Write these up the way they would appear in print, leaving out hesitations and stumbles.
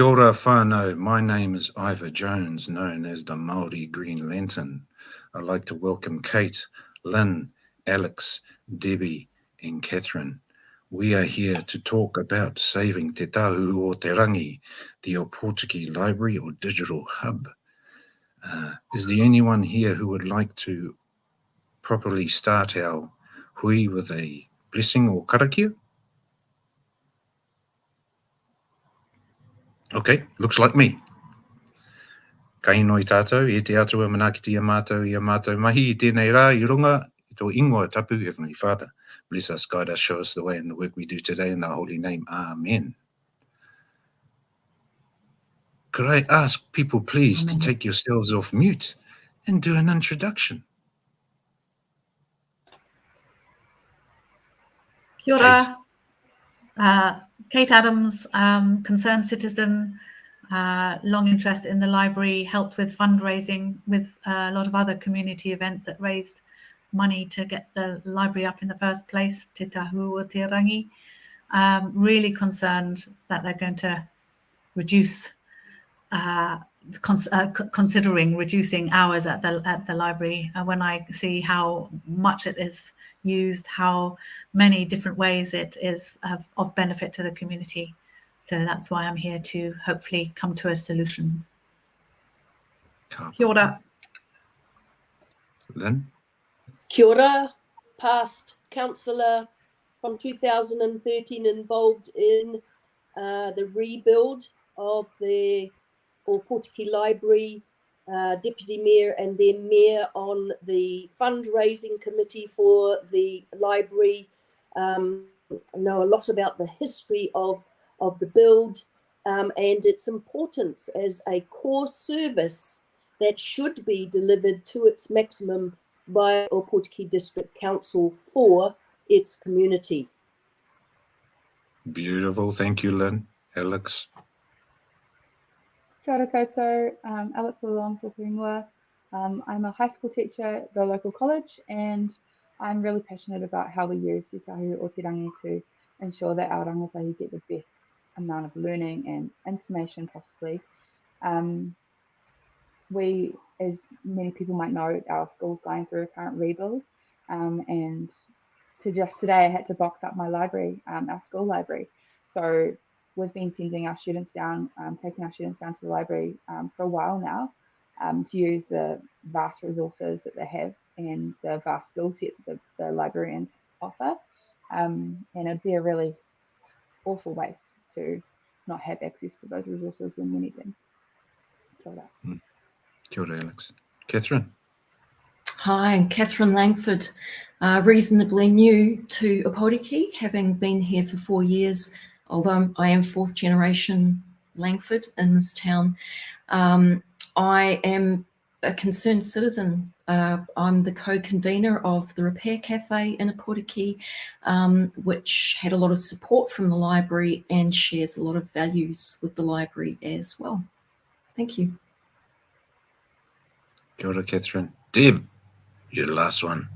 Kia ora whānau. My name is Ivor Jones, known as the Māori Green Lantern. I'd like to welcome Kate, Lynn, Alex, Debbie, and Catherine. We are here to talk about saving Te Tāhuhu o Te Rangi, the Opotiki Library or Digital Hub. Is there anyone here who would like to properly start our hui with a blessing or karakia? Okay, looks like me. Ka ino I tātou, e te atua manakiti a mātou mahi, I tēnei rā, I runga, I tō ingoa tapu, Heavenly Father. Bless us, guide us, show us the way in the work we do today in the holy name. Amen. Could I ask people, please, to take yourselves off mute and do an introduction? Kia ora. Kate Adams, concerned citizen, long interest in the library, helped with fundraising with a lot of other community events that raised money to get the library up in the first place, Te Tāhuhu o Te Rangi. Really concerned that they're going to reduce, considering reducing hours at the library. When I see how much it is used, how many different ways it is of benefit to the community. So that's why I'm here to hopefully come to a solution. Kia ora. Lynn? Kia ora, past councillor from 2013 involved in the rebuild of the Opotiki Library, Deputy Mayor and then Mayor on the fundraising committee for the library. Know a lot about the history of the build and its importance as a core service that should be delivered to its maximum by Opotiki District Council for its community. Beautiful, thank you, Lynn. Alex? Kia ora koutou, Alex Along for Ingoa. I'm a high school teacher at the local college and I'm really passionate about how we use Te Tāhuhu o Te Rangi to ensure that our rangatahi get the best amount of learning and information possibly. We, as many people might know, our school's going through a current rebuild and today I had to box up my library, our school library. So we've been sending our students down, taking our students down to the library for a while now to use the vast resources that they have and the vast skill set that the librarians offer. And it'd be a really awful waste to not have access to those resources when we need them. Kia ora. Kia ora, Alex. Catherine? Hi, Catherine Langford, reasonably new to Opotiki, having been here for 4 years, although I am 4th generation Langford in this town. I am a concerned citizen. I'm the co-convener of the Repair Cafe in Opotiki, which had a lot of support from the library and shares a lot of values with the library as well. Thank you. Kia ora, Catherine. Deb, you're the last one.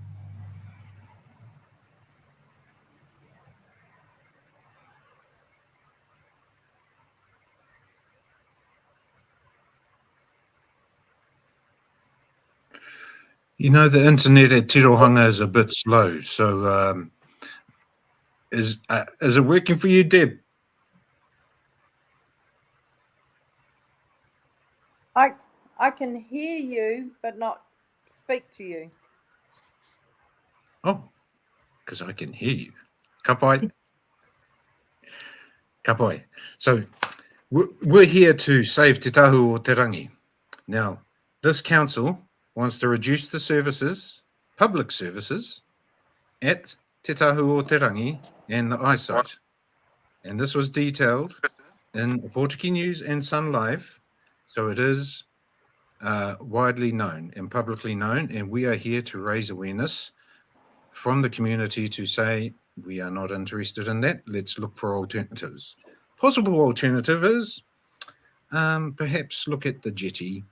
You know, the internet at Tirohanga is a bit slow, so is it working for you, Deb? I can hear you, but not speak to you. Oh, because I can hear you. Kapai. Kapai. So we're here to save Te Tāhuhu o Te Rangi. Now, this council wants to reduce the services, public services, at Te Tāhuhu o Te Rangi and the eyesight. And this was detailed in Opotiki News and Sun Live, so it is widely known and publicly known, and we are here to raise awareness from the community to say we are not interested in that. Let's look for alternatives. Possible alternative is perhaps look at the jetty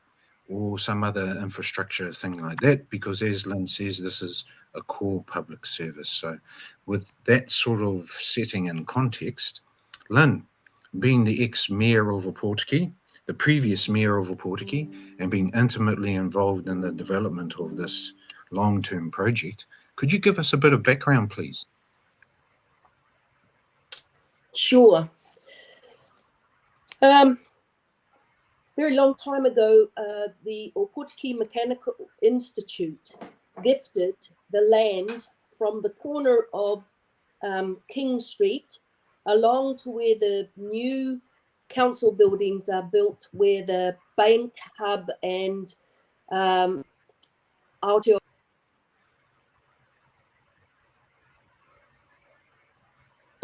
or some other infrastructure thing like that, because as Lynn says, this is a core public service. So with that sort of setting and context, Lynn, being the ex-mayor of Opotiki, the previous mayor of Opotiki, and being intimately involved in the development of this long-term project, could you give us a bit of background, please? Sure. Very long time ago, the Opotiki Mechanical Institute gifted the land from the corner of King Street along to where the new council buildings are built, where the bank hub and Aotearoa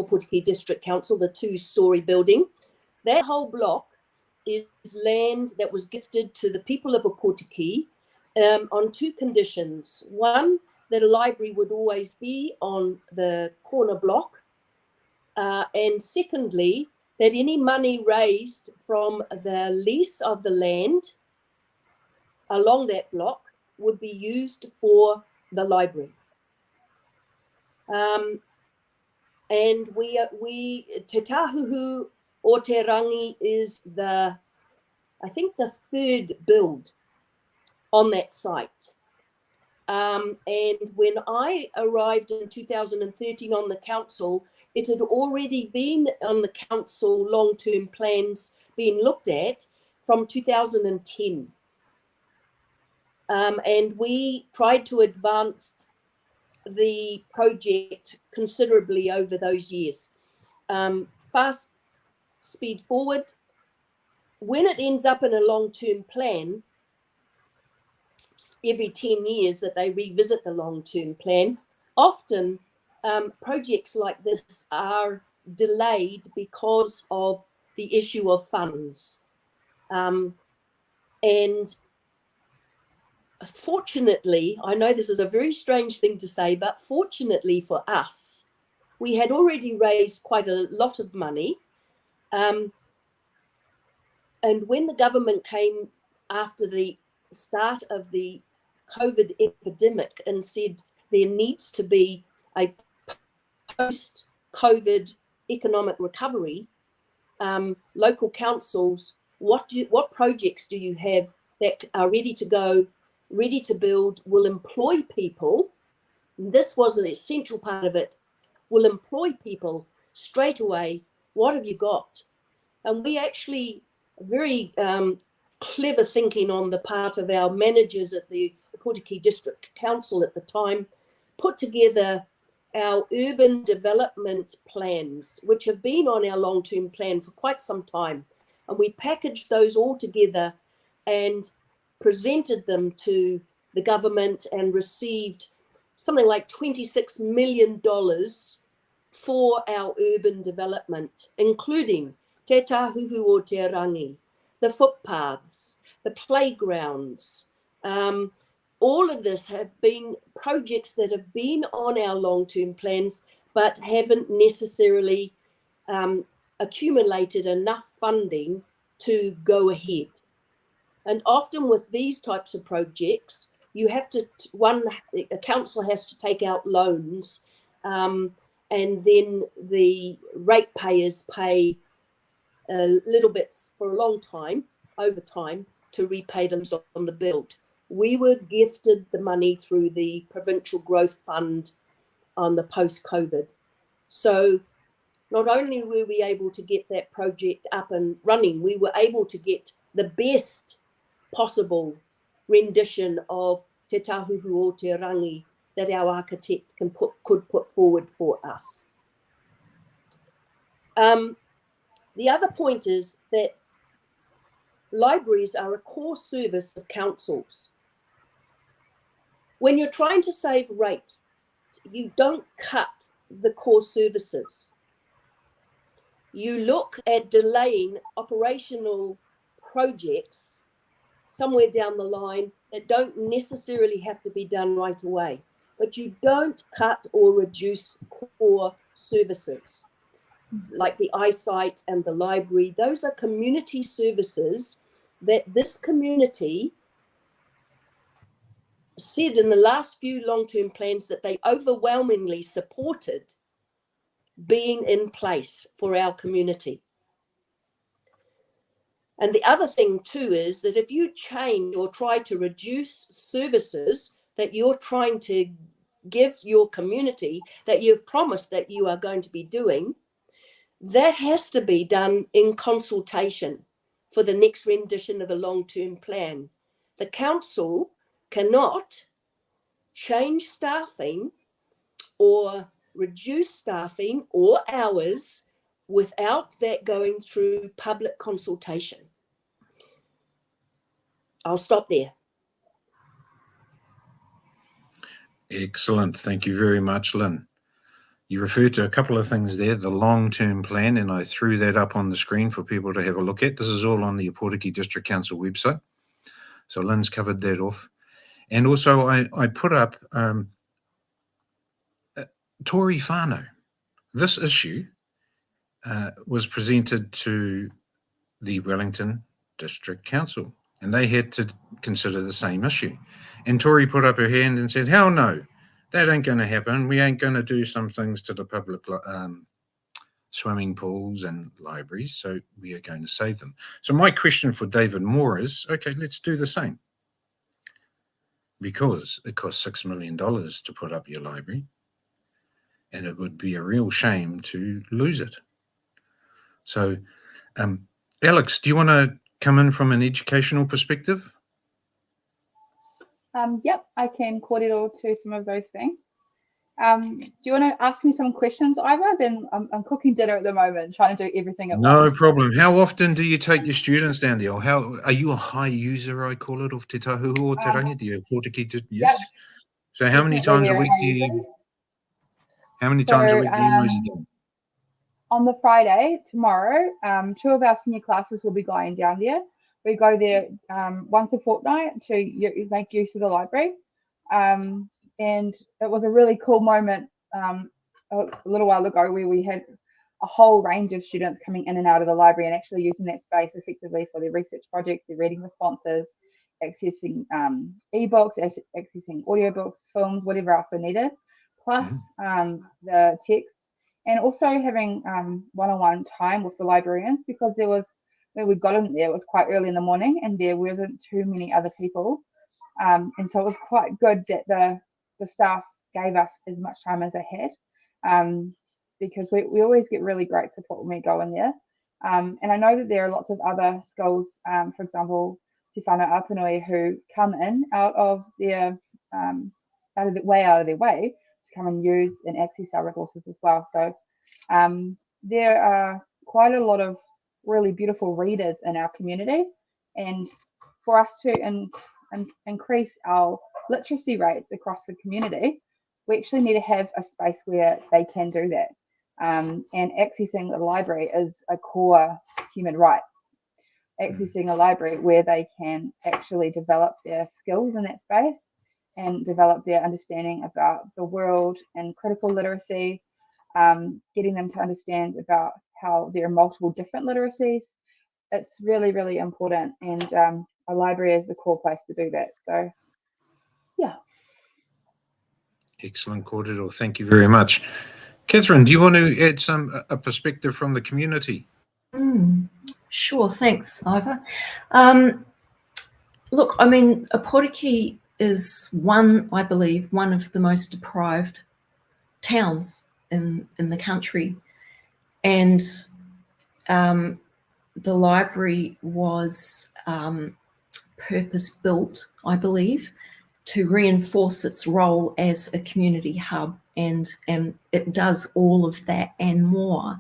Opotiki District Council, the two-storey building. That whole block is land that was gifted to the people of Opotiki on two conditions. One, that a library would always be on the corner block. And secondly, that any money raised from the lease of the land along that block would be used for the library. And Te Tāhuhu or Te Rangi is I think the third build on that site. And when I arrived in 2013 on the council, it had already been on the council long-term plans being looked at from 2010. And we tried to advance the project considerably over those years. Fast speed forward, when it ends up in a long-term plan, every 10 years that they revisit the long-term plan, often projects like this are delayed because of the issue of funds. And fortunately, I know this is a very strange thing to say, but fortunately for us, we had already raised quite a lot of money. And when the government came after the start of the COVID epidemic and said there needs to be a post-COVID economic recovery, local councils, what projects do you have that are ready to go, ready to build, will employ people? This was an essential part of it. Will employ people straight away. What have you got? And we actually, very clever thinking on the part of our managers at the Opotiki District Council at the time, put together our urban development plans, which have been on our long-term plan for quite some time. And we packaged those all together and presented them to the government and received something like $26 million for our urban development, including Te Tāhuhu o Te Rangi, the footpaths, the playgrounds. All of this have been projects that have been on our long-term plans, but haven't necessarily accumulated enough funding to go ahead. And often with these types of projects, you have to, a council has to take out loans, and then the ratepayers pay little bits for a long time, over time, to repay them on the build. We were gifted the money through the Provincial Growth Fund on the post-COVID. So not only were we able to get that project up and running, we were able to get the best possible rendition of Te Tāhuhu o Te Rangi that our architect could put forward for us. The other point is that libraries are a core service of councils. When you're trying to save rates, you don't cut the core services. You look at delaying operational projects somewhere down the line that don't necessarily have to be done right away, but you don't cut or reduce core services like the eyesight and the library. Those are community services that this community said in the last few long-term plans that they overwhelmingly supported being in place for our community. And the other thing too is that if you change or try to reduce services that you're trying to give your community, that you've promised that you are going to be doing, that has to be done in consultation for the next rendition of a long-term plan. The council cannot change staffing or reduce staffing or hours without that going through public consultation. I'll stop there. Excellent. Thank you very much, Lynn. You referred to a couple of things there, the long-term plan, and I threw that up on the screen for people to have a look at. This is all on the Opotiki District Council website. So Lynn's covered that off. And also I put up Tory whānau. This issue was presented to the Wellington District Council, and they had to consider the same issue. And Tory put up her hand and said, hell no, that ain't going to happen. We ain't going to do some things to the public swimming pools and libraries, so we are going to save them. So my question for David Moore is, okay, let's do the same. Because it costs $6 million to put up your library, and it would be a real shame to lose it. So, Alex, do you want to come in from an educational perspective? Yep, I can kōrero to some of those things. Do you want to ask me some questions, Ivor? Then I'm cooking dinner at the moment, trying to do everything at once. No problem. How often do you take your students down there? Or how are you a high user, I call it, of Te Tāhuhu or Te Rangi? Do you Opotiki? Yes. Yep. So how many times a week do you? How many times a week do you mostly do? On the Friday, tomorrow, 2 of our senior classes will be going down there. We go there once a fortnight to make use of the library. And it was a really cool moment a little while ago where we had a whole range of students coming in and out of the library and actually using that space effectively for their research projects, their reading responses, accessing ebooks, accessing audiobooks, films, whatever else they needed, plus the text, and also having one-on-one time with the librarians, because there was, when we got in there, it was quite early in the morning and there wasn't too many other people. And so it was quite good that the staff gave us as much time as they had, because we always get really great support when we go in there. And I know that there are lots of other schools, for example, Te Whānau Apanui, who come in out of their way to come and use and access our resources as well. So there are quite a lot of really beautiful readers in our community, and for us to increase our literacy rates across the community, we actually need to have a space where they can do that. And accessing the library is a core human right. Accessing a library where they can actually develop their skills in that space and develop their understanding about the world and critical literacy, getting them to understand about how there are multiple different literacies. It's really, really important, and a library is the core place to do that. So, yeah. Excellent, kōrero. Thank you very much. Catherine, do you want to add a perspective from the community? Sure, thanks, Ivor. Look, I mean, Opotiki is I believe, one of the most deprived towns in the country, and the library was purpose-built, I believe, to reinforce its role as a community hub, and it does all of that and more.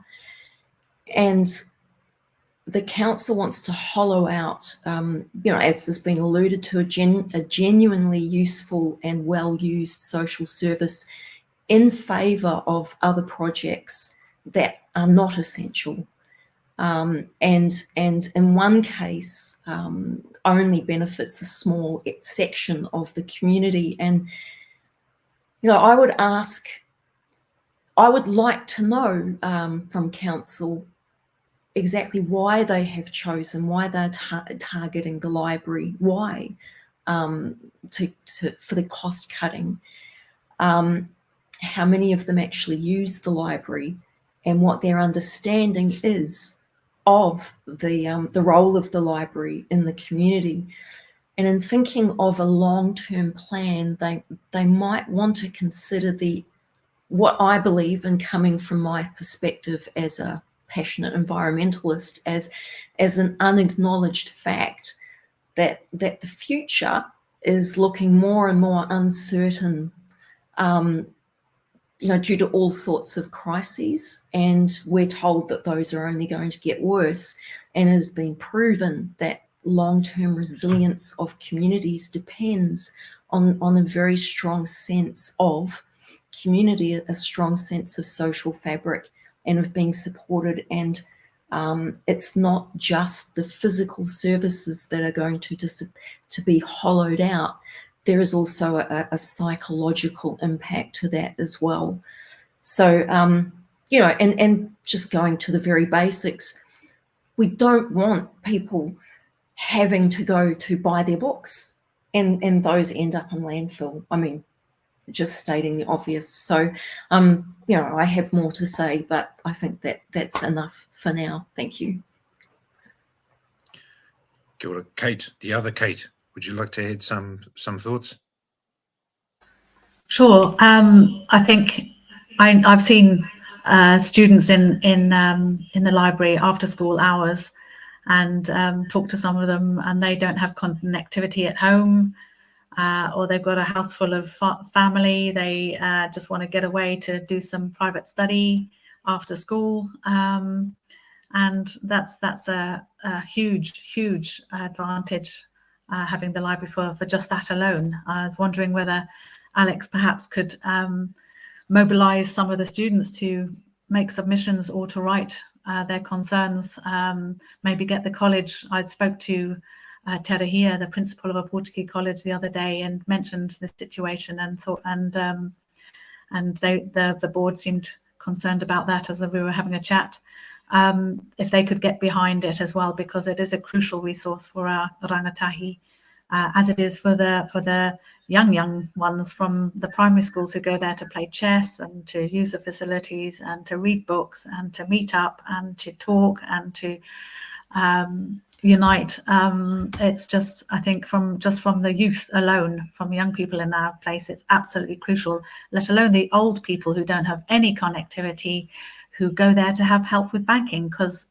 And the council wants to hollow out, as has been alluded to, a genuinely useful and well-used social service in favour of other projects that are not essential. And in one case, only benefits a small section of the community. And, I would like to know from council exactly why they have chosen, why they're targeting the library, why, for the cost cutting, how many of them actually use the library, and what their understanding is of the role of the library in the community. And in thinking of a long-term plan, they might want to consider what I believe, and coming from my perspective as a passionate environmentalist, as an unacknowledged fact that the future is looking more and more uncertain, due to all sorts of crises, and we're told that those are only going to get worse. And it has been proven that long-term resilience of communities depends on a very strong sense of community, a strong sense of social fabric and of being supported. And it's not just the physical services that are going to be hollowed out. There is also a psychological impact to that as well. So, and just going to the very basics, we don't want people having to go to buy their books and those end up in landfill. I mean, just stating the obvious. So, I have more to say, but I think that's enough for now. Thank you. Kia ora. Kate, the other Kate, would you like to add some thoughts? Sure. I think I've seen students in the library after school hours, and talk to some of them, and they don't have connectivity at home, or they've got a house full of family. They just want to get away to do some private study after school, and that's a huge advantage, having the library for just that alone. I was wondering whether Alex perhaps could mobilize some of the students to make submissions or to write their concerns, maybe get the college. I spoke to Te Rangi, the principal of a Pōtiki college, the other day, and mentioned the situation, and thought, and the board seemed concerned about that as we were having a chat. If they could get behind it as well, because it is a crucial resource for our rangatahi, as it is for the young ones from the primary schools who go there to play chess and to use the facilities and to read books and to meet up and to talk and to unite. It's just, I think, from the youth alone, from young people in our place, it's absolutely crucial, let alone the old people who don't have any connectivity, who go there to have help with banking, because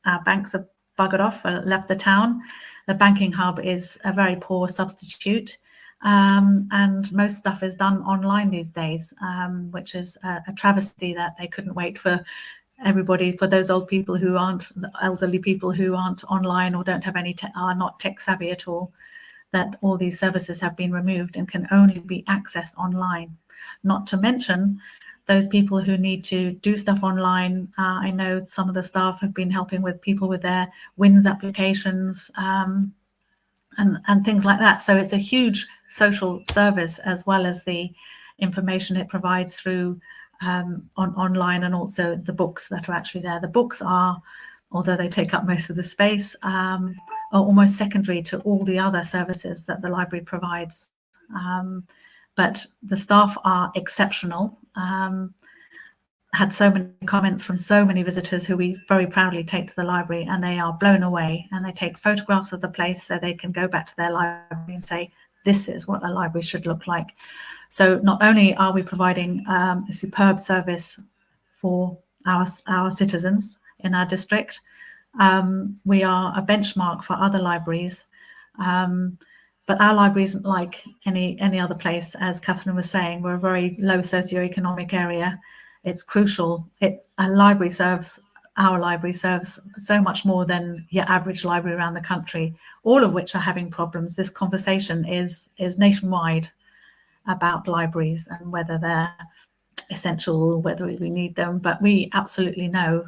our banks have buggered off, left the town. The banking hub is a very poor substitute, and most stuff is done online these days, which is a travesty that they couldn't wait for everybody, for those old people who aren't, elderly people who aren't online or don't have any, are not tech savvy at all, that all these services have been removed and can only be accessed online. Not to mention those people who need to do stuff online. I know some of the staff have been helping with people with their WINS applications, and things like that. So it's a huge social service, as well as the information it provides through online, and also the books that are actually there. The books are, although they take up most of the space, are almost secondary to all the other services that the library provides. But the staff are exceptional. Had so many comments from so many visitors who we very proudly take to the library, and they are blown away, and they take photographs of the place so they can go back to their library and say, this is what a library should look like. So not only are we providing a superb service for our citizens in our district, we are a benchmark for other libraries, but our library isn't like any other place. As Catherine was saying, we're a very low socioeconomic area. It's crucial. Our library serves so much more than your average library around the country, all of which are having problems. This conversation is nationwide about libraries and whether they're essential, whether we need them. But we absolutely know,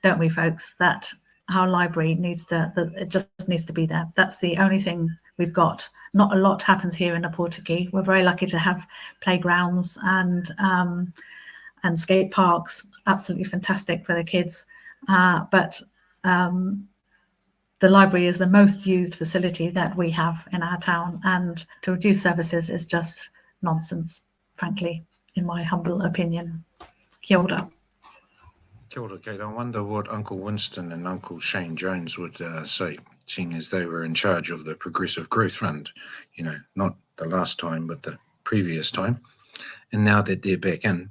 don't we, folks, that our library it just needs to be there. That's the only thing we've got. Not a lot happens here in Pōtiki. We're very lucky to have playgrounds and skate parks, absolutely fantastic for the kids. But the library is the most used facility that we have in our town, and to reduce services is just nonsense, frankly, in my humble opinion. Kia ora. Kia ora, Kate. I wonder what Uncle Winston and Uncle Shane Jones would say, seeing as they were in charge of the Progressive Growth Fund, you know, not the last time, but the previous time. And now that they're back in,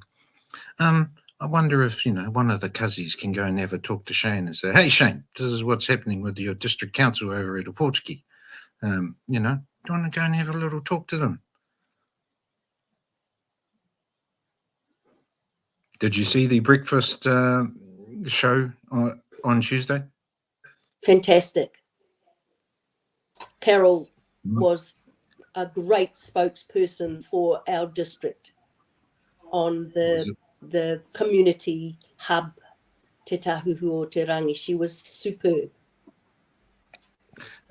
I wonder if, you know, one of the cuzzies can go and have a talk to Shane and say, hey, Shane, this is what's happening with your district council over at Opotiki. You know, do you want to go and have a little talk to them? Did you see the breakfast show on Tuesday? Fantastic. Carol was a great spokesperson for our district on the community hub, Te Tāhuhu o Te Rangi. She was superb.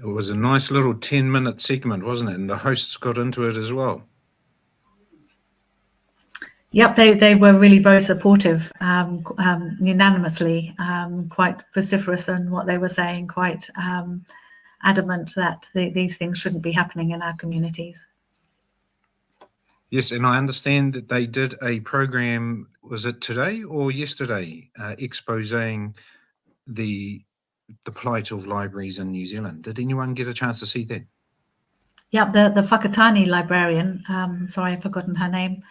It was a nice little 10-minute segment, wasn't it? And the hosts got into it as well. Yep, they were really very supportive, unanimously, quite vociferous in what they were saying, quite adamant that these things shouldn't be happening in our communities. Yes, and I understand that they did a program, was it today or yesterday, exposing the plight of libraries in New Zealand. Did anyone get a chance to see that? Yep, the Whakatane librarian, sorry, I've forgotten her name,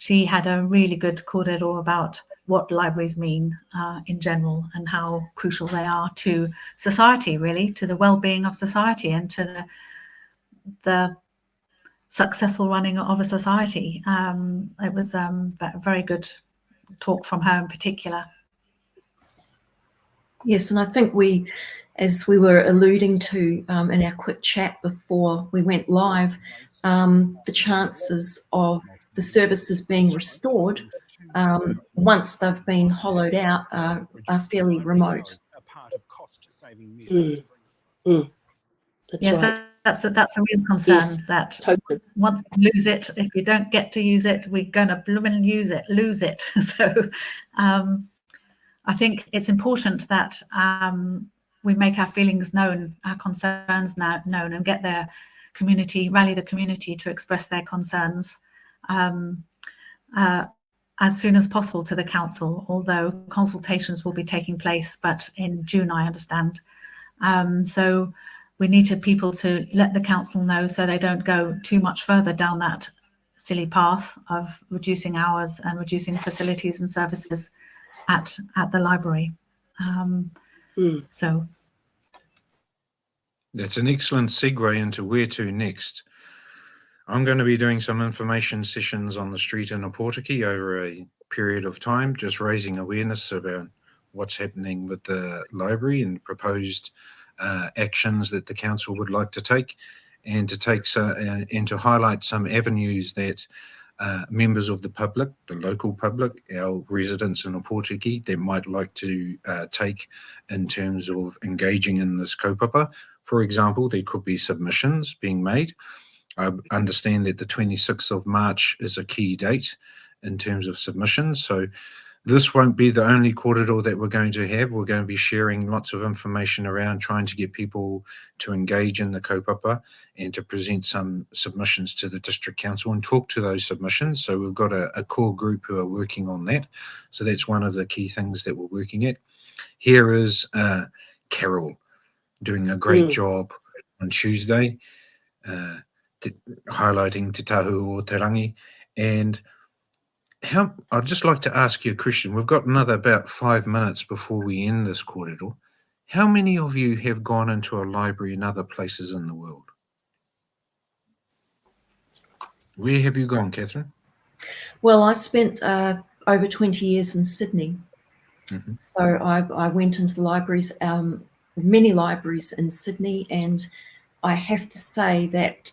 she had a really good kōrero about what libraries mean in general and how crucial they are to society, really, to the well-being of society and to the successful running of a society. It was a very good talk from her in particular. Yes, and I think as we were alluding to in our quick chat before we went live, the chances of the services being restored once they've been hollowed out are fairly remote. Yes, that's a real concern, yes, that totally. once you lose it, if you don't get to use it, we're going to blooming lose it. So I think it's important that we make our feelings known, our concerns known, and get their community, rally the community to express their concerns as soon as possible to the council, although consultations will be taking place, but in June, I understand. So we need people to let the council know so they don't go too much further down that silly path of reducing hours and reducing facilities and services at the library. So that's an excellent segue into where to next. I'm going to be doing some information sessions on the street in Opotiki over a period of time, just raising awareness about what's happening with the library and proposed actions that the council would like to take, and to highlight some avenues that members of the public, the local public, our residents in Opotiki, that might like to take in terms of engaging in this kaupapa. For example, there could be submissions being made. I understand that the 26th of March is a key date in terms of submissions. So this won't be the only kōrero that we're going to have. We're going to be sharing lots of information around trying to get people to engage in the kaupapa and to present some submissions to the district council and talk to those submissions. So we've got a core group who are working on that. So that's one of the key things that we're working at. Here is Carol doing a great job on Tuesday, highlighting Te Tāhuhu o Te Rangi. And I'd just like to ask you a question. We've got another about 5 minutes before we end this kōrero. How many of you have gone into a library in other places in the world? Where have you gone, Catherine? Well, I spent over 20 years in Sydney. Mm-hmm. So I went into the libraries, many libraries in Sydney, and I have to say that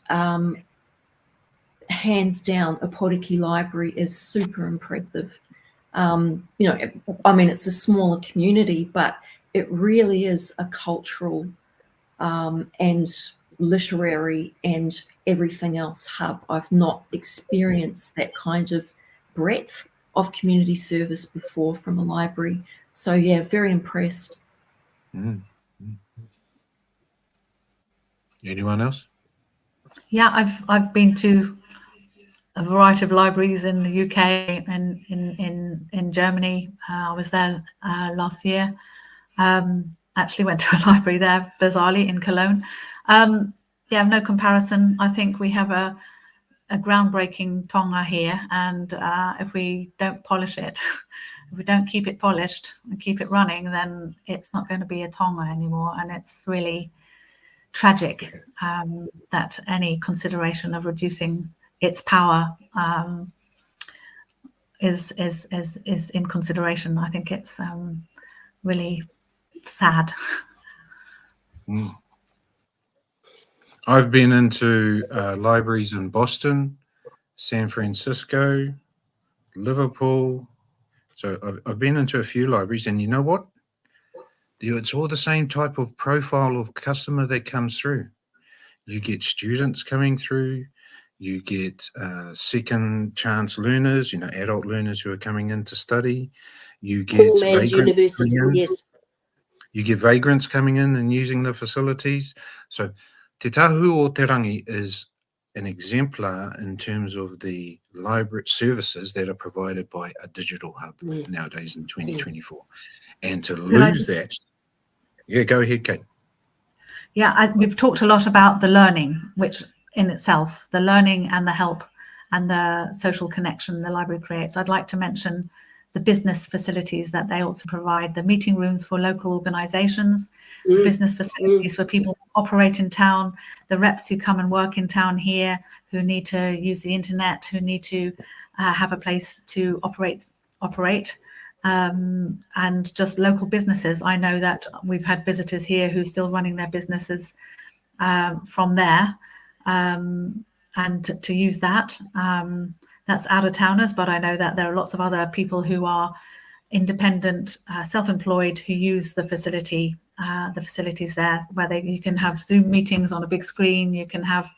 hands down, Opotiki Library is super impressive. You know, I mean, it's a smaller community, but it really is a cultural and literary and everything else hub. I've not experienced that kind of breadth of community service before from a library. So yeah, very impressed. Anyone else? yeah, I've been to a variety of libraries in the UK and in Germany. I was there last year. Actually went to a library there, bizarrely, in Cologne. Yeah, no comparison. I think we have a groundbreaking tonga here, and if we don't polish it, if we don't keep it polished and keep it running, then it's not going to be a tonga anymore. And it's really tragic that any consideration of reducing its power is in consideration. I think it's really sad. I've been into libraries in Boston, San Francisco, Liverpool. So I've been into a few libraries, and you know what? It's all the same type of profile of customer that comes through. You get students coming through, you get second chance learners, adult learners who are coming in to study. You get Poor man's university, yes. You get vagrants coming in and using the facilities. So Te Tāhuhu o Te Rangi is an exemplar in terms of the library services that are provided by a digital hub nowadays in 2024. And to lose that, yeah, go ahead, Kate. Yeah, we've talked a lot about the learning, which in itself, the learning and the help and the social connection the library creates. I'd like to mention the business facilities that they also provide, the meeting rooms for local organizations, business facilities for people who operate in town, the reps who come and work in town here, who need to use the internet, who need to have a place to operate, and just local businesses. I know that we've had visitors here who are still running their businesses from there, and to use that. That's out-of-towners, but I know that there are lots of other people who are independent, self-employed, who use the facilities there, where you can have Zoom meetings on a big screen. You can have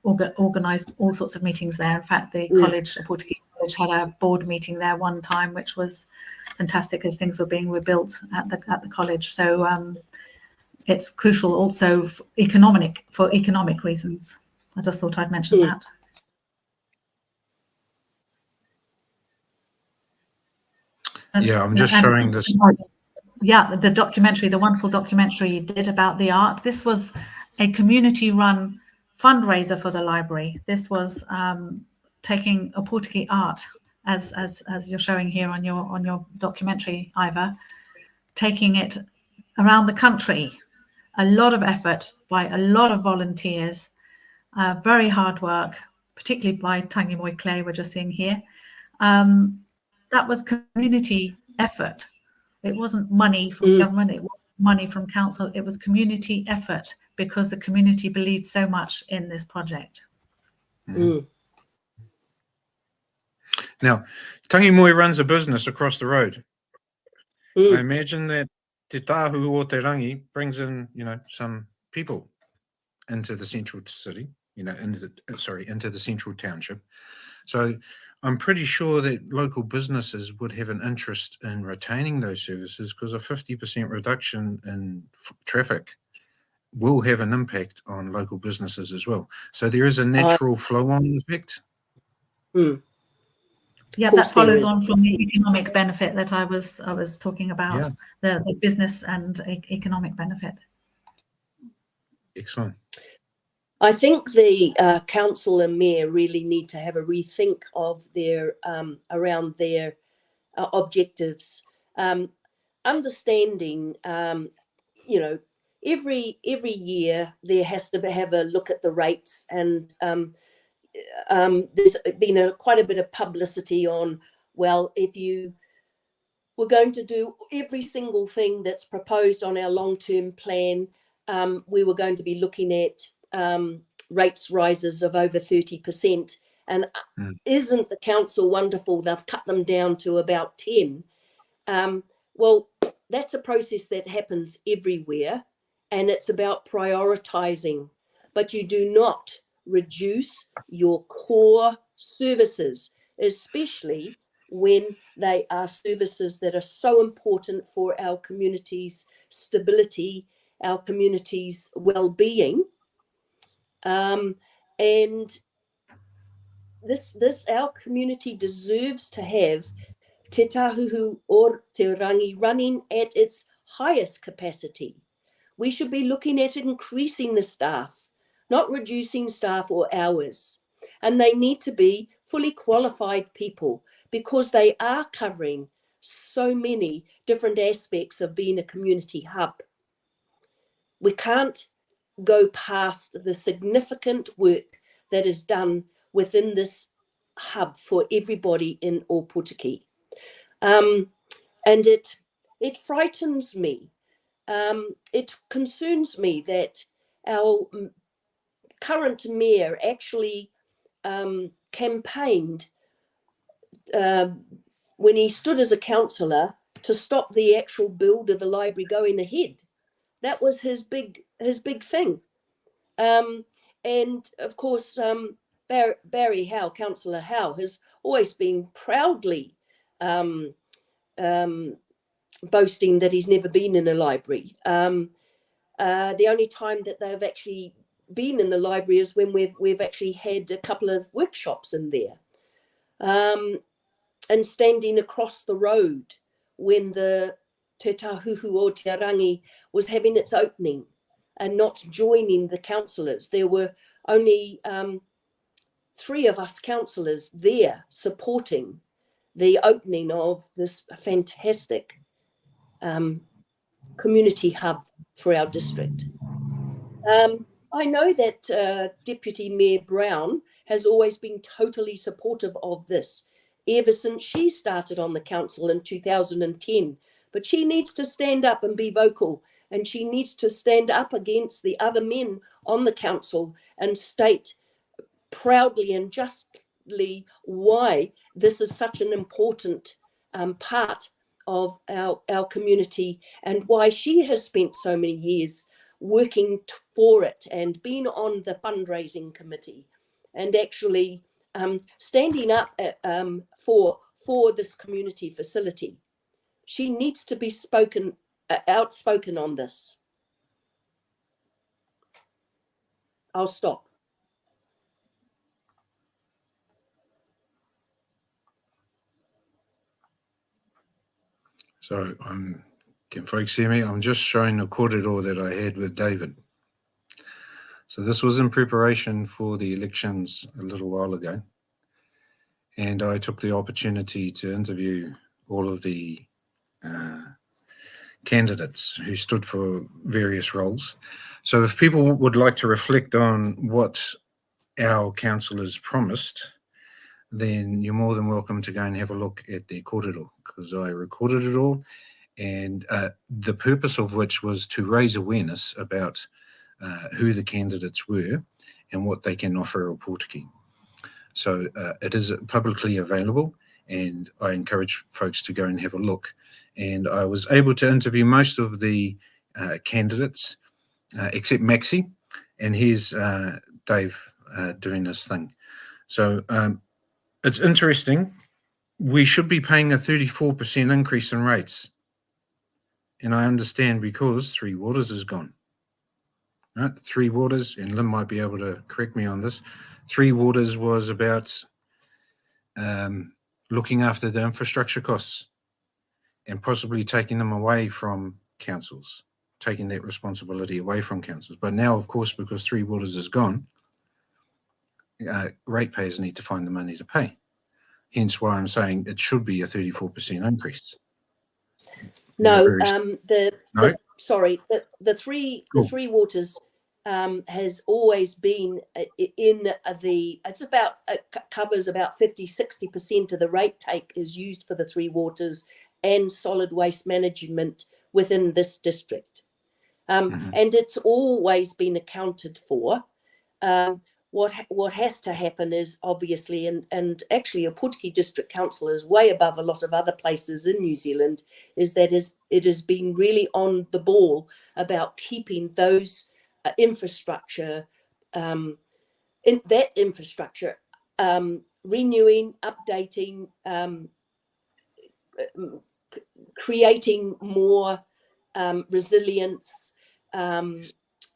organized all sorts of meetings there. In fact, the college, Portuguese College, had a board meeting there one time, which was fantastic as things were being rebuilt at the college. So it's crucial also for economic reasons. I just thought I'd mention that. Yeah, I'm just showing this. Yeah, the wonderful documentary you did about the art. This was a community-run fundraiser for the library. This was taking a Portuguese art, as you're showing here on your documentary, Iva, taking it around the country. A lot of effort by a lot of volunteers, very hard work, particularly by Tangi Moi Clay, we're just seeing here. That was community effort. It wasn't money from government, it wasn't money from council, it was community effort, because the community believed so much in this project. Now, Tangi Moi runs a business across the road. I imagine that Te Tāhuhu o Te Rangi brings in, some people into the central city, into the central township. So I'm pretty sure that local businesses would have an interest in retaining those services, because a 50% reduction in traffic will have an impact on local businesses as well. So there is a natural flow-on effect. Yeah, that follows on from the economic benefit that I was talking about, the business and economic benefit. Excellent. I think the council and mayor really need to have a rethink of their around their objectives. Understanding, every year there has to have a look at the rates, and there's been quite a bit of publicity on, well, if you were going to do every single thing that's proposed on our long-term plan, we were going to be looking at rates rises of over 30%. And isn't the council wonderful? They've cut them down to about 10. Well, that's a process that happens everywhere, and it's about prioritising. But you do not reduce your core services, especially when they are services that are so important for our community's stability, our community's well-being. And our community deserves to have Te Tāhuhu or Te Rangi running at its highest capacity. We should be looking at increasing the staff, not reducing staff or hours. And they need to be fully qualified people because they are covering so many different aspects of being a community hub. We can't go past the significant work that is done within this hub for everybody in Ōpōtiki. And it frightens me. It concerns me that our current mayor actually campaigned when he stood as a councillor to stop the actual build of the library going ahead. That was his big thing. And of course, Barry Howe, Councillor Howe, has always been proudly boasting that he's never been in a library. The only time that they've actually been in the library is when we've actually had a couple of workshops in there. And standing across the road when the Te Tāhuhu o Te Rangi was having its opening and not joining the councillors. There were only 3 of us councillors there supporting the opening of this fantastic community hub for our district. I know that Deputy Mayor Brown has always been totally supportive of this ever since she started on the council in 2010. But she needs to stand up and be vocal, and she needs to stand up against the other men on the council and state proudly and justly why this is such an important part of our community and why she has spent so many years working for it and been on the fundraising committee and actually standing up for this community facility. She needs to be outspoken on this. I'll stop. So can folks hear me? I'm just showing the corridor that I had with David. So this was in preparation for the elections a little while ago. And I took the opportunity to interview all of the candidates who stood for various roles. So if people would like to reflect on what our councillors promised, then you're more than welcome to go and have a look at their corridor, because I recorded it all, and the purpose of which was to raise awareness about who the candidates were and what they can offer Ōpōtiki. So it is publicly available, and I encourage folks to go and have a look. And I was able to interview most of the candidates, except Maxi, and here's Dave doing this thing. So it's interesting. We should be paying a 34% increase in rates. And I understand because Three Waters is gone. Right? Three Waters, and Lynn might be able to correct me on this, Three Waters was about looking after the infrastructure costs and possibly taking them away from councils, taking that responsibility away from councils. But now, of course, because Three Waters is gone, ratepayers need to find the money to pay. Hence why I'm saying it should be a 34% increase. No, No? the Three Waters has always been in covers about 50-60% of the rate take is used for the Three Waters and solid waste management within this district. And it's always been accounted for. What has to happen is obviously, and actually Ōpōtiki District Council is way above a lot of other places in New Zealand, is that it has been really on the ball about keeping those infrastructure, renewing, updating, creating more resilience,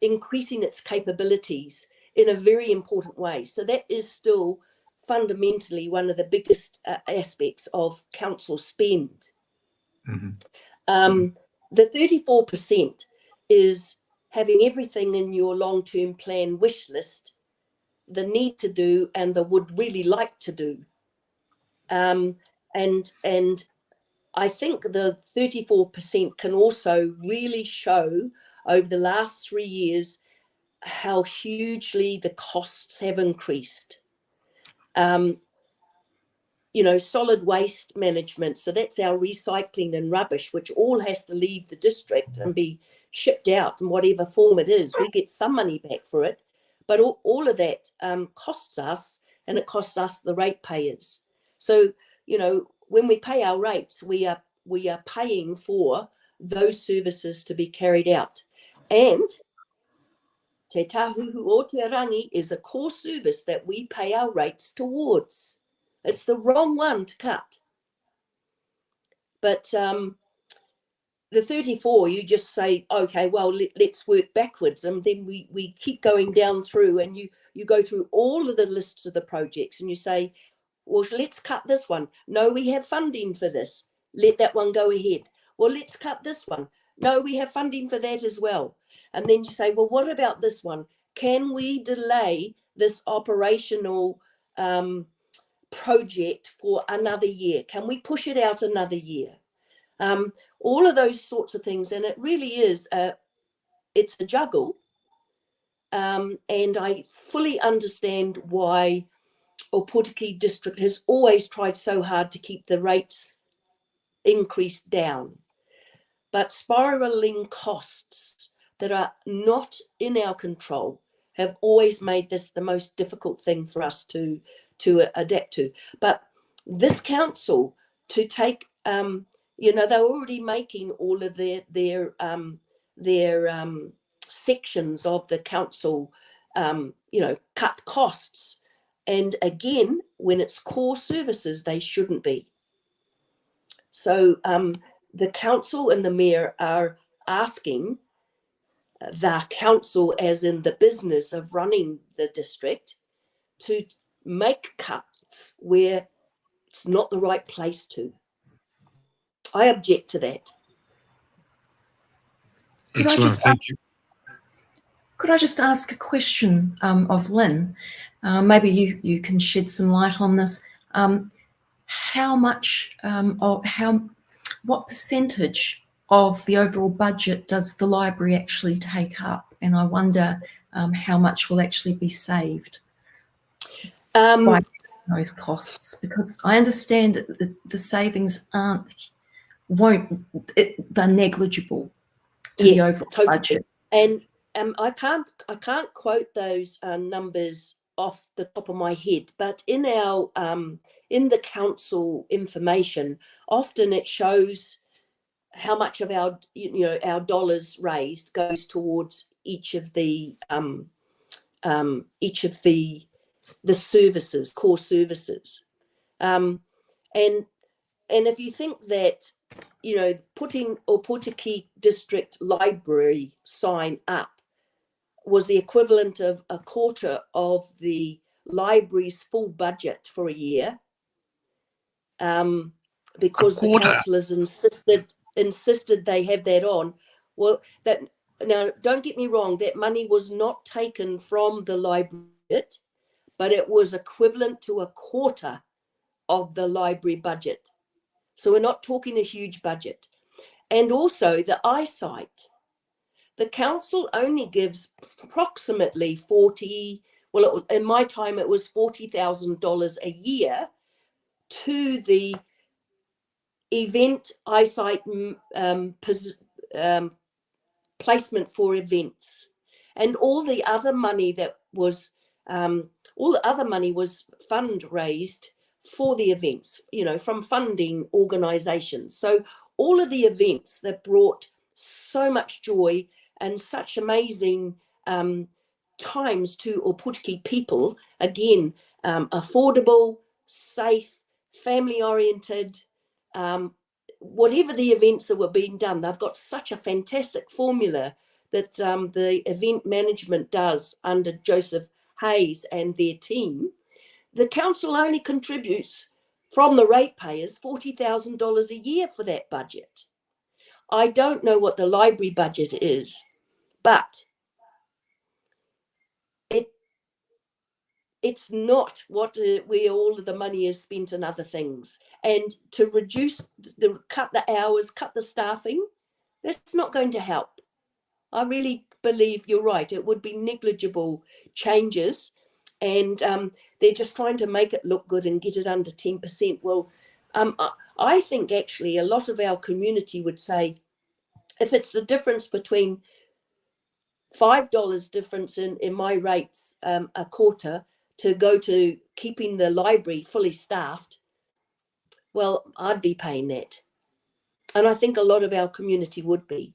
increasing its capabilities in a very important way. So that is still fundamentally one of the biggest aspects of council spend. Mhm. The 34% is having everything in your long-term plan wish list, the need to do and the would really like to do. And I think the 34% can also really show over the last 3 years how hugely the costs have increased. You know, solid waste management, so that's our recycling and rubbish, which all has to leave the district and be shipped out in whatever form it is. We get some money back for it, but all of that costs us, and it costs us, the ratepayers. So, you know, when we pay our rates, we are paying for those services to be carried out. And Te Tāhuhu o Te Rangi is a core service that we pay our rates towards. It's the wrong one to cut. But the 34, you just say, okay, well, let's work backwards. And then we keep going down through, and you go through all of the lists of the projects, and you say, well, let's cut this one. No, we have funding for this. Let that one go ahead. Well, let's cut this one. No, we have funding for that as well. And then you say, well, what about this one? Can we delay this operational project for another year? Can we push it out another year? All of those sorts of things. And it really is, it's a juggle. And I fully understand why Opotiki district has always tried so hard to keep the rates increased down. But spiraling costs that are not in our control have always made this the most difficult thing for us to adapt to. But this council, to take, you know, they're already making all of their sections of the council, you know, cut costs. And again, when it's core services, they shouldn't be. So the council and the mayor are asking the council, as in the business of running the district, to make cuts where it's not the right place to. I object to that. Excellent, thank you. Could I just ask a question of Lynn? Maybe you can shed some light on this. How much, what percentage of the overall budget does the library actually take up? And I wonder how much will actually be saved by those costs, because I understand that the savings they're negligible to the overall totally. budget. And I can't quote those numbers off the top of my head, but in our in the council information, often it shows how much of our, you know, our dollars raised goes towards each of the services, core services, and if you think that, you know, putting Opotiki District Library sign up was the equivalent of a quarter of the library's full budget for a year, because the councillors insisted they have that on. Well, that, now don't get me wrong, that money was not taken from the library budget, but it was equivalent to a quarter of the library budget. So we're not talking a huge budget. And also the eyesight. The council only gives approximately in my time it was $40,000 a year to the event eyesight placement for events. And all the other money that was, fundraised for the events, you know, from funding organisations. So all of the events that brought so much joy and such amazing times to Opotiki people, again, affordable, safe, family-oriented, whatever the events that were being done, they've got such a fantastic formula that the event management does under Joseph Hayes and their team, the council only contributes from the ratepayers $40,000 a year for that budget. I don't know what the library budget is, but it's not what where all of the money is spent on other things. And to reduce, cut the hours, cut the staffing, that's not going to help. I really believe you're right. It would be negligible changes, and they're just trying to make it look good and get it under 10%. Well, I think actually a lot of our community would say, if it's the difference between $5 difference in my rates a quarter to go to keeping the library fully staffed, well, I'd be paying that. And I think a lot of our community would be.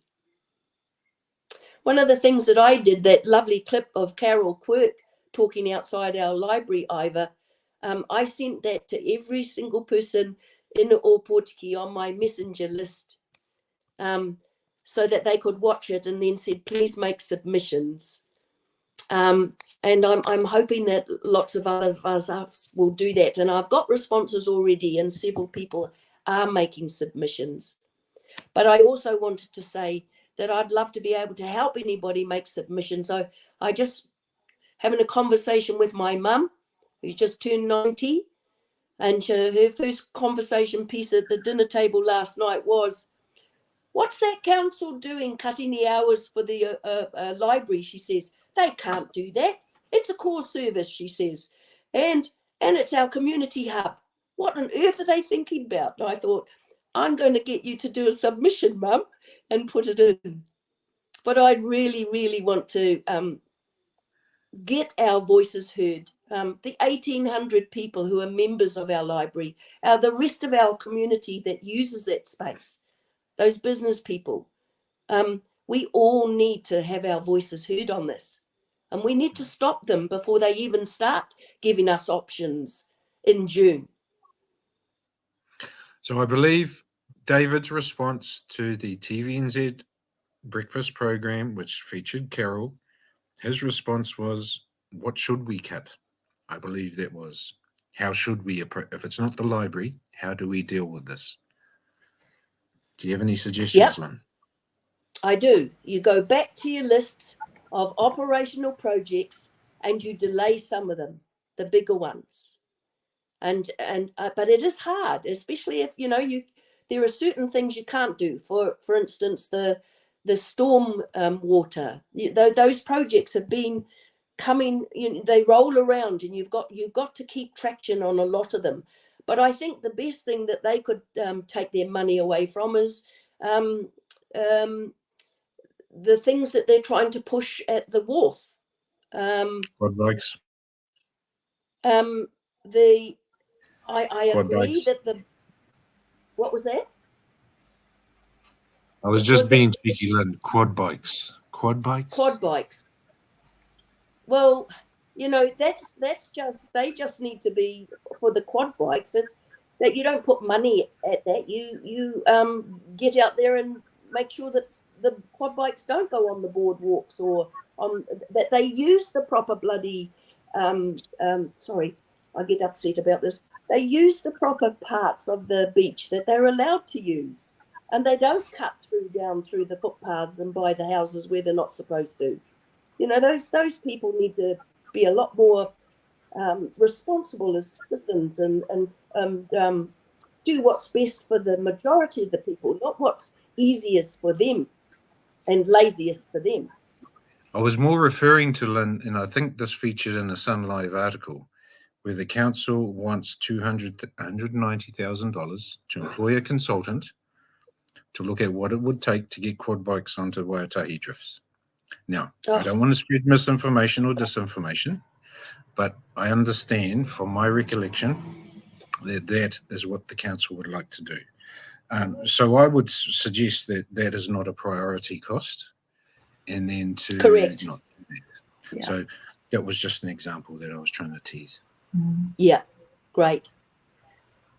One of the things that I did, that lovely clip of Carol Quirk talking outside our library, Iva, I sent that to every single person in Opotiki on my messenger list, so that they could watch it, and then said, please make submissions. And I'm hoping that lots of other of us will do that. And I've got responses already, and several people are making submissions. But I also wanted to say that I'd love to be able to help anybody make submissions. So I just having a conversation with my mum, who's just turned 90, and her first conversation piece at the dinner table last night was, what's that council doing cutting the hours for the library? She says, they can't do that. It's a core service, she says. And it's our community hub. What on earth are they thinking about? And I thought, I'm going to get you to do a submission, Mum, and put it in. But I really, really want to get our voices heard. The 1,800 people who are members of our library, the rest of our community that uses that space, those business people, we all need to have our voices heard on this. And we need to stop them before they even start giving us options in June. So I believe David's response to the TVNZ breakfast program, which featured Carol, his response was, what should we cut? I believe that was, how should we, if it's not the library, how do we deal with this? Do you have any suggestions, Lynn? I do. You go back to your lists of operational projects and you delay some of them, the bigger ones. But it is hard, especially if there are certain things you can't do. For instance, the storm water. Those projects have been coming. They roll around, and you've got to keep traction on a lot of them. But I think the best thing that they could take their money away from is the things that they're trying to push at the wharf. Quad bikes. I agree that what was that? I was just being cheeky, Lynn. Quad bikes. Quad bikes? Quad bikes. Well, that's just, they just need to be for the quad bikes. It's that you don't put money at that. You get out there and make sure that the quad bikes don't go on the boardwalks, or that they use the proper bloody, sorry, I get upset about this. They use the proper parts of the beach that they're allowed to use, and they don't cut down through the footpaths and by the houses where they're not supposed to. Those people need to be a lot more responsible as citizens and do what's best for the majority of the people, not what's easiest for them and laziest for them. I was more referring to, Lynn, and I think this featured in a Sun Live article, where the council wants $190,000 to employ a consultant to look at what it would take to get quad bikes onto Waitahi drifts. Now, I don't want to spread misinformation or disinformation, but I understand from my recollection that is what the council would like to do. So I would suggest that is not a priority cost, and then to correct. Not do that. Yeah. So that was just an example that I was trying to tease. Yeah, great.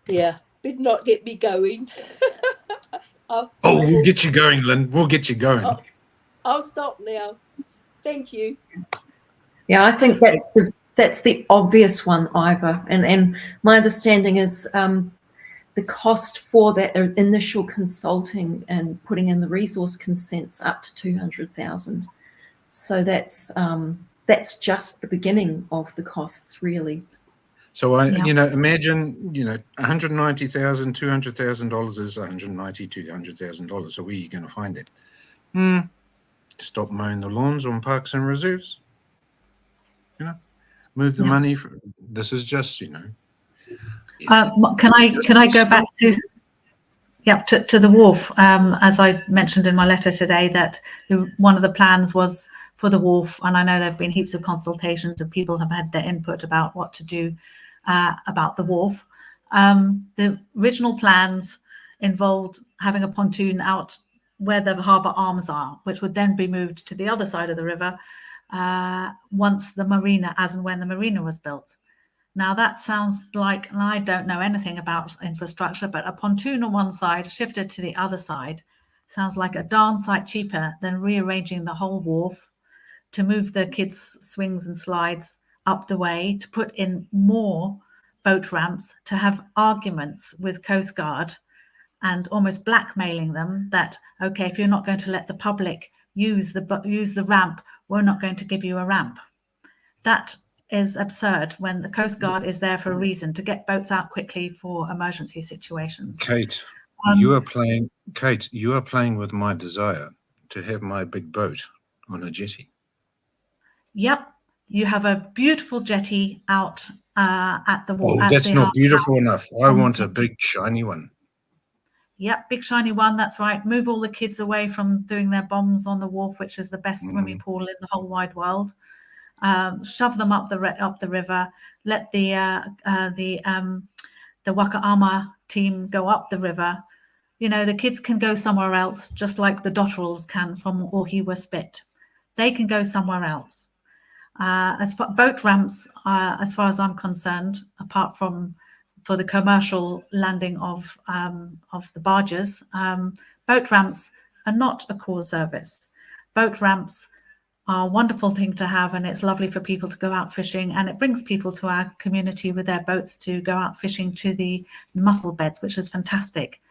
Yeah, but not get me going. We'll get you going, Lynn. We'll get you going. I'll stop now. Thank you. Yeah, I think that's That's the obvious one, Ivor. And my understanding is the cost for that initial consulting and putting in the resource consents up to 200,000. So that's just the beginning of the costs, really. So Yeah. imagine, $190,000, $200,000 is $190,000, $200,000. So where are you going to find it? Stop mowing the lawns on parks and reserves. Move the money. This is just, Can I go back to the wharf? As I mentioned in my letter today, that one of the plans was for the wharf, and I know there have been heaps of consultations and people have had their input about what to do about the wharf. The original plans involved having a pontoon out where the harbour arms are, which would then be moved to the other side of the river once the marina, as and when the marina was built. Now that sounds like, and I don't know anything about infrastructure, but a pontoon on one side shifted to the other side sounds like a darn sight cheaper than rearranging the whole wharf to move the kids' swings and slides up the way, to put in more boat ramps, to have arguments with Coast Guard and almost blackmailing them that, okay, if you're not going to let the public use the ramp, we're not going to give you a ramp. That is absurd when the Coast Guard is there for a reason, to get boats out quickly for emergency situations. Kate, you are playing with my desire to have my big boat on a jetty. Yep, you have a beautiful jetty out at the wall. Oh, that's not beautiful enough. I want a big shiny one. Yep, big shiny one. That's right. Move all the kids away from doing their bombs on the wharf, which is the best swimming pool in the whole wide world. Shove them up the river. Let the Wakaama team go up the river. The kids can go somewhere else, just like the Dotterels can from Ohiwa Spit. They can go somewhere else. As for boat ramps, as far as I'm concerned, apart from for the commercial landing of the barges, boat ramps are not a core service. Boat ramps are a wonderful thing to have, and it's lovely for people to go out fishing, and it brings people to our community with their boats to go out fishing to the mussel beds, which is fantastic.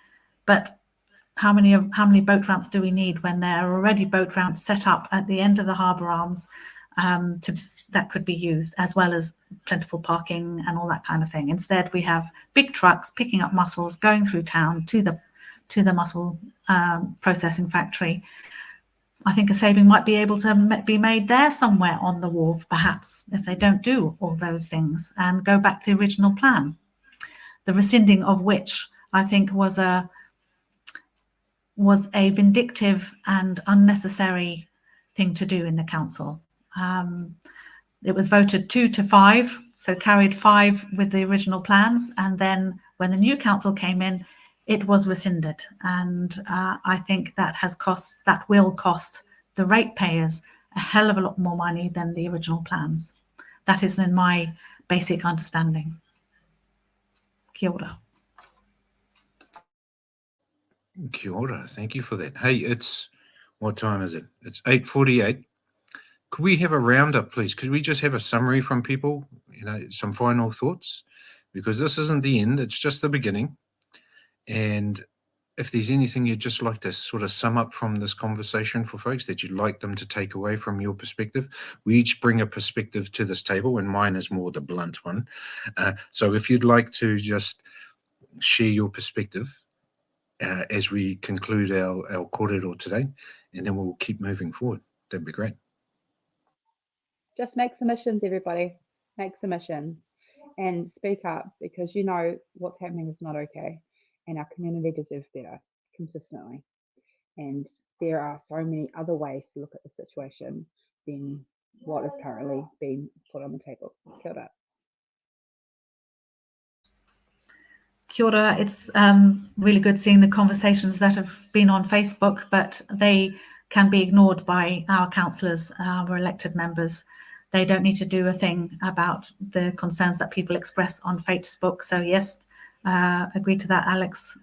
But how many boat ramps do we need when there are already boat ramps set up at the end of the harbour arms that could be used, as well as plentiful parking and all that kind of thing? Instead, we have big trucks picking up mussels, going through town to the mussel processing factory. I think a saving might be able to be made there somewhere on the wharf, perhaps, if they don't do all those things and go back to the original plan, the rescinding of which I think was a vindictive and unnecessary thing to do in the council. It was voted 2-5, so carried 5 with the original plans, and then when the new council came in, it was rescinded, and I think that will cost the ratepayers a hell of a lot more money than the original plans. That is in my basic understanding. Kia ora. Kia ora. Thank you for that. Hey, what time is it? It's 8:48. Could we have a roundup, please? Could we just have a summary from people, some final thoughts? Because this isn't the end, it's just the beginning. And if there's anything you'd just like to sort of sum up from this conversation for folks that you'd like them to take away from your perspective, we each bring a perspective to this table, and mine is more the blunt one. So if you'd like to just share your perspective as we conclude our kōrero today, and then we'll keep moving forward, that'd be great. Just make submissions, everybody. Make submissions and speak up, because what's happening is not okay, and our community deserves better consistently. And there are so many other ways to look at the situation than what is currently being put on the table. Kia ora. Kia ora. It's really good seeing the conversations that have been on Facebook, but they can be ignored by our councillors, our elected members. They don't need to do a thing about the concerns that people express on Facebook. So yes, agree to that, Alex.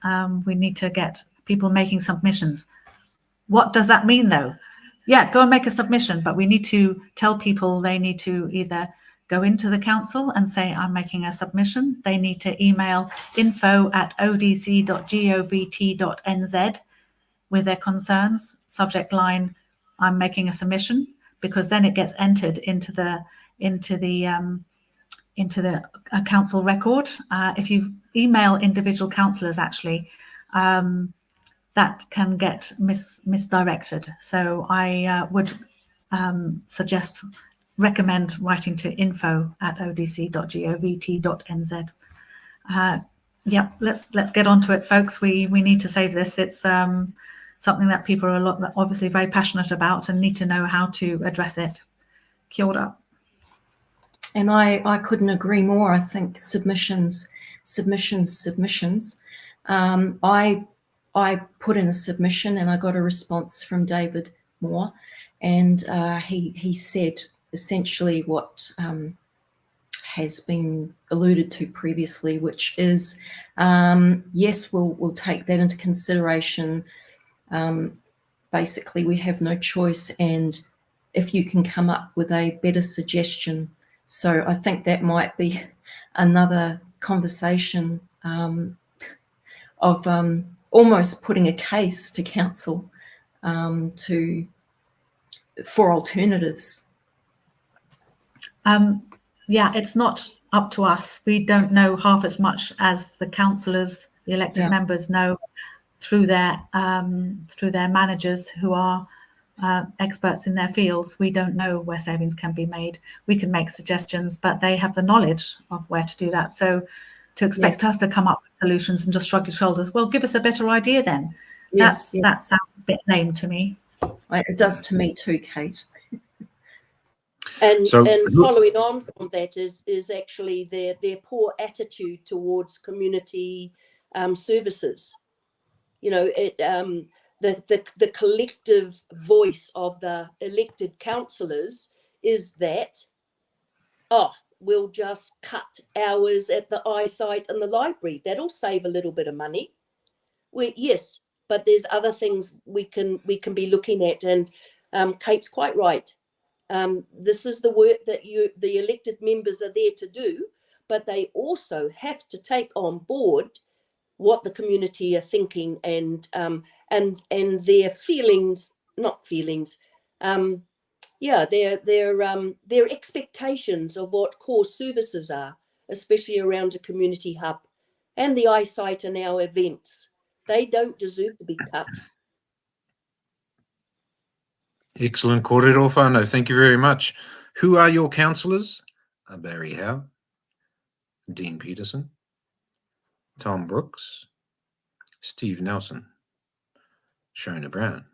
We need to get people making submissions. What does that mean, though? Yeah, go and make a submission, but we need to tell people they need to either go into the council and say, I'm making a submission, they need to email info@odc.govt.nz with their concerns, subject line, I'm making a submission, because then it gets entered into the council record. If you email individual councillors, actually, that can get misdirected. So I would recommend writing to info@odc.govt.nz. Yeah, let's get on to it, folks. We need to save this. It's something that people are obviously very passionate about and need to know how to address it. Kia ora. And I couldn't agree more. I think submissions. I put in a submission and I got a response from David Moore, and he said essentially what has been alluded to previously, which is yes, we'll take that into consideration. Basically, we have no choice, and if you can come up with a better suggestion. So I think that might be another conversation of almost putting a case to council for alternatives. Yeah, it's not up to us. We don't know half as much as the councillors, the elected members know through their managers who are experts in their fields. We don't know where savings can be made. We can make suggestions, but they have the knowledge of where to do that. So to expect us to come up with solutions and just shrug your shoulders, well, give us a better idea then. That sounds a bit lame to me. It does to me too, Kate. And following on from that is actually their poor attitude towards community services. You know, the collective voice of the elected councillors is that, we'll just cut hours at the eyesight and the library. That'll save a little bit of money. Yes, but there's other things we can be looking at, and Kate's quite right. This is the work that the elected members are there to do, but they also have to take on board what the community are thinking and their feelings, not feelings, their expectations of what core services are, especially around a community hub, and the eyesight in our events. They don't deserve to be cut. Excellent, kōrero whānau. Thank you very much. Who are your councillors? Barry Howe, Dean Peterson, Tom Brooks, Steve Nelson, Shona Brown.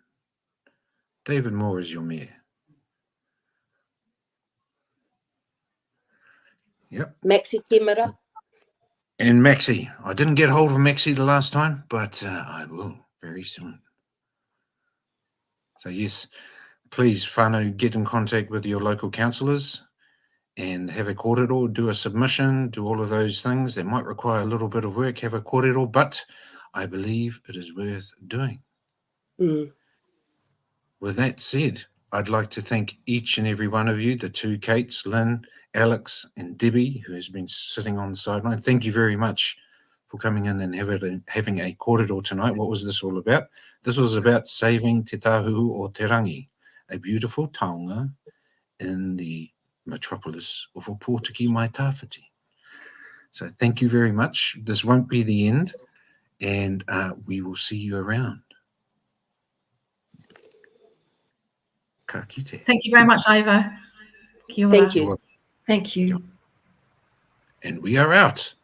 David Moore is your mayor. Yep. Maxi Kemera. And Maxi. I didn't get hold of Maxi the last time, but I will very soon. So yes, please, whānau, get in contact with your local councillors and have a kōrero, do a submission, do all of those things. They might require a little bit of work, have a kōrero, but I believe it is worth doing. Mm. With that said, I'd like to thank each and every one of you, the two Kates, Lynn, Alex, and Debbie, who has been sitting on the sideline. Thank you very much for coming in and having a kōrero tonight. What was this all about? This was about saving Te Tāhuhu o Te Rangi, a beautiful taonga in the metropolis of Opotiki mai Tāwhiti. So thank you very much. This won't be the end, and we will see you around. Ka kite. Thank you very much, Iva. Kia ora. Thank you. Thank you. And we are out.